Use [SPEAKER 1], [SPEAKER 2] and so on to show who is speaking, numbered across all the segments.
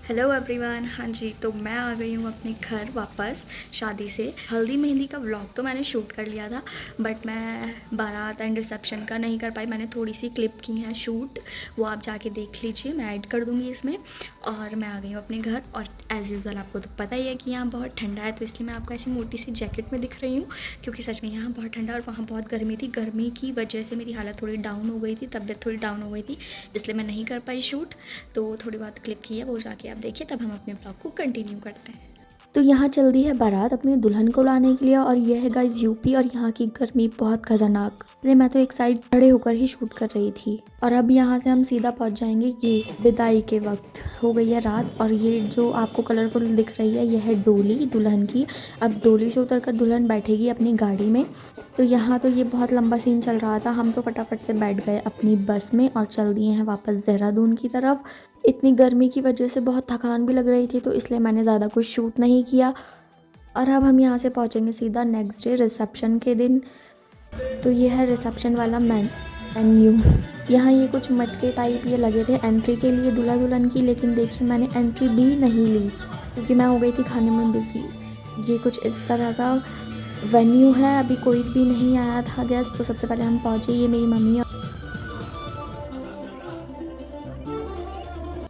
[SPEAKER 1] Hello everyone. हाँ जी, तो मैं आ गई हूँ अपने घर वापस शादी से। हल्दी मेहंदी का व्लॉग तो मैंने शूट कर लिया था, बट मैं बारात एंड रिसेप्शन का नहीं कर पाई। मैंने थोड़ी सी क्लिप की हैं शूट, वो आप जाके देख लीजिए, मैं ऐड कर दूँगी इसमें। और मैं आ गई हूँ अपने घर, और एज़ यूज़ुअल आपको तो पता ही है कि यहाँ बहुत ठंडा है, तो इसलिए मैं आपको ऐसी मोटी सी जैकेट में दिख रही हूँ, क्योंकि सच में यहाँ बहुत ठंडा और वहाँ बहुत गर्मी थी। गर्मी की वजह से मेरी हालत थोड़ी डाउन हो गई थी, तबीयत थोड़ी डाउन हो गई थी, इसलिए मैं नहीं कर पाई शूट। तो थोड़ी बहुत क्लिप की है, वो जाके आप देखिए, तब हम अपने ब्लॉग को कंटिन्यू करते हैं। तो यहाँ चल दी है बारात अपनी दुल्हन को लाने के लिए, और यह है गाइस यूपी, और यहाँ की गर्मी बहुत खतरनाक, इसलिए मैं तो एक साइड खड़े होकर ही शूट कर रही थी। और अब यहाँ से हम सीधा पहुँच जाएंगे ये विदाई के वक्त। हो गई है रात, और ये जो आपको कलरफुल दिख रही है, यह है डोली दुल्हन की। अब डोली से उतर कर दुल्हन बैठेगी अपनी गाड़ी में। तो यहाँ तो ये बहुत लंबा सीन चल रहा था, हम तो फटाफट से बैठ गए अपनी बस में और चल दिए हैं वापस देहरादून की तरफ। इतनी गर्मी की वजह से बहुत थकान भी लग रही थी, तो इसलिए मैंने ज़्यादा कुछ शूट नहीं किया। और अब हम यहाँ से पहुँचेंगे सीधा नेक्स्ट डे रिसेप्शन के दिन। तो ये है रिसेप्शन वाला मेन्यू। यहाँ ये कुछ मटके टाइप ये लगे थे एंट्री के लिए दूल्हा दुल्हन की, लेकिन देखिए मैंने एंट्री भी नहीं ली क्योंकि मैं हो गई थी खाने में बिजी। ये कुछ इस तरह का वेन्यू है। अभी कोई भी नहीं आया था गेस्ट, तो सबसे पहले हम पहुँचे, ये मेरी मम्मी।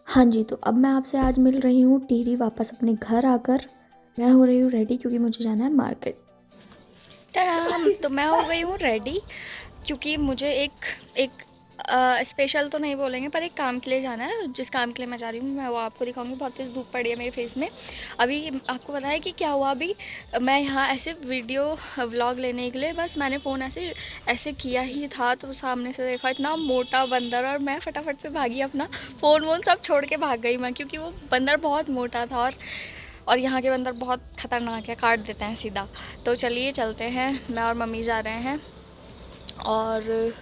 [SPEAKER 1] हाँ जी, तो अब मैं आपसे आज मिल रही हूँ टीरी वापस अपने घर आकर। मैं हो रही हूँ रेडी क्योंकि मुझे जाना है मार्केट। टड़ाम! तो मैं हो गई हूँ रेडी, क्योंकि मुझे एक एक स्पेशल तो नहीं बोलेंगे, पर एक काम के लिए जाना है। जिस काम के लिए मैं जा रही हूँ मैं वो आपको दिखाऊंगी। बहुत तेज़ धूप पड़ी है मेरे फेस में। अभी आपको पता है कि क्या हुआ। अभी मैं यहाँ ऐसे वीडियो व्लॉग लेने के लिए बस मैंने फ़ोन ऐसे ऐसे किया ही था, तो सामने से देखा इतना मोटा बंदर, और मैं फटाफट से भागी, अपना फ़ोन वोन सब छोड़ के भाग गई मैं, क्योंकि वो बंदर बहुत मोटा था। और यहाँ के बंदर बहुत ख़तरनाक है, काट देते हैं सीधा। तो चलिए चलते हैं, मैं और मम्मी जा रहे हैं, और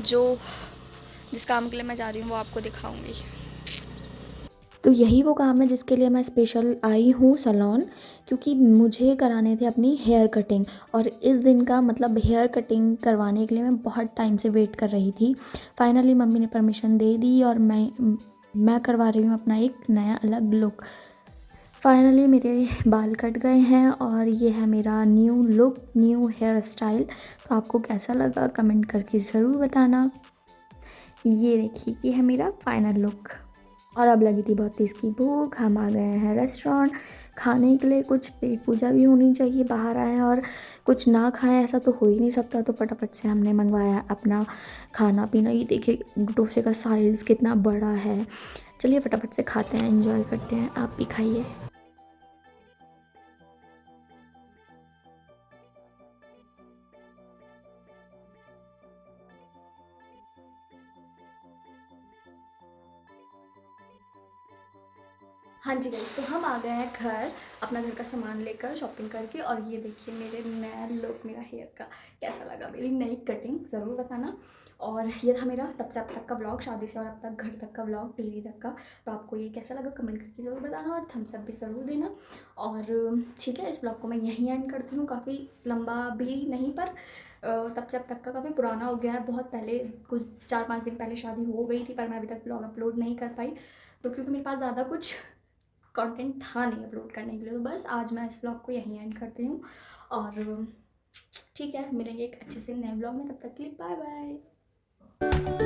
[SPEAKER 1] जो जिस काम के लिए मैं जा रही हूँ वो आपको दिखाऊंगी। तो यही वो काम है जिसके लिए मैं स्पेशल आई हूँ सैलून, क्योंकि मुझे कराने थे अपनी हेयर कटिंग। और इस दिन का मतलब हेयर कटिंग करवाने के लिए मैं बहुत टाइम से वेट कर रही थी। फाइनली मम्मी ने परमिशन दे दी, और मैं करवा रही हूँ अपना एक नया अलग लुक। फाइनली मेरे बाल कट गए हैं, और ये है मेरा new look, new hair style. तो आपको कैसा लगा कमेंट करके ज़रूर बताना। ये देखिए, ये है मेरा फाइनल लुक। और अब लगी थी बहुत तेज़ की भूख, हम आ गए हैं रेस्टोरेंट खाने के लिए। कुछ पेट पूजा भी होनी चाहिए, बाहर आए हैं और कुछ ना खाएं ऐसा तो हो ही नहीं सकता। तो फटाफट से हमने मंगवाया अपना खाना पीना। ये देखिए डोसे का साइज़ कितना बड़ा है। चलिए फटाफट से खाते हैं, एंजॉय करते हैं, आप भी खाइए। हाँ जी गाइस, तो हम आ गए हैं घर, अपना घर का सामान लेकर शॉपिंग करके। और ये देखिए मेरे नया लुक, मेरा हेयर का कैसा लगा, मेरी नई कटिंग ज़रूर बताना। और ये था मेरा तब से अब तक का व्लॉग, शादी से और अब तक घर तक का व्लॉग, टीवी तक का। तो आपको ये कैसा लगा कमेंट करके ज़रूर बताना, और थम्स अप भी ज़रूर देना। और ठीक है, इस व्लॉग को मैं यहीं एंड करती हूँ। काफ़ी लंबा भी नहीं, पर तब से अब तक का काफ़ी पुराना हो गया है। बहुत पहले, कुछ 4-5 दिन पहले शादी हो गई थी, पर मैं अभी तक व्लॉग अपलोड नहीं कर पाई। तो क्योंकि मेरे पास ज़्यादा कुछ कंटेंट था नहीं अपलोड करने के लिए, तो बस आज मैं इस व्लॉग को यहीं एंड करती हूँ। और ठीक है, मिलेंगे एक अच्छे से नए व्लॉग में, तब तक के लिए बाय बाय।